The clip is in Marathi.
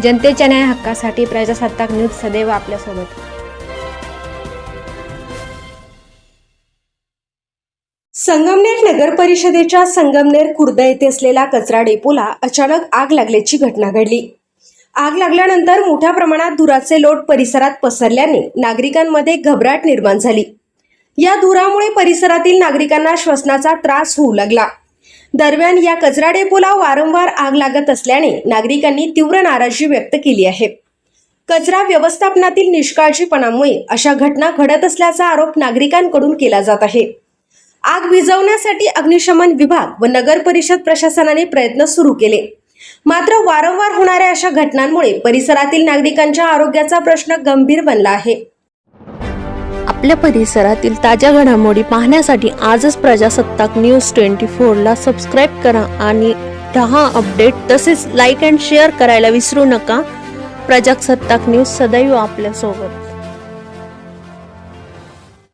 जनतेच्या न्याय हक्कासाठी प्रजासत्ताक न्यूज सदैव आपल्यासोबत। संगमनेर नगर परिषदेच्या संगमनेर खुर्द येथे असलेल्या कचरा डेपोला अचानक आग लागल्याची घटना घडली। आग लागल्यानंतर मोठ्या प्रमाणात धुराचे लोट परिसरात पसरल्याने नागरिकांमध्ये घबराट निर्माण झाली। या धुरामुळे परिसरातील नागरिकांना श्वसनाचा त्रास होऊ लागला। दरम्यान या कचरा डेपोला वारंवार आग लागत असल्याने नागरिकांनी तीव्र नाराजी व्यक्त केली आहे। कचरा व्यवस्थापनातील निष्काळजीपणामुळे अशा घटना घडत असल्याचा आरोप नागरिकांकडून केला जात आहे। आग विझवण्यासाठी अग्निशमन विभाग व नगर परिषद प्रशासनाने प्रयत्न सुरू केले, मात्र वारंवार होणाऱ्या अशा घटनांमुळे परिसरातील नागरिकांच्या आरोग्याचा प्रश्न गंभीर बनला आहे। आपल्या परिसरातील ताज्या घडामोडी पाहण्यासाठी आजच प्रजासत्ताक न्यूज 24 ला सबस्क्राइब करा आणि रहा अपडेट। तसेच लाईक अँड शेअर करायला विसरू नका। प्रजासत्ताक न्यूज सदैव आपल्या सोबत।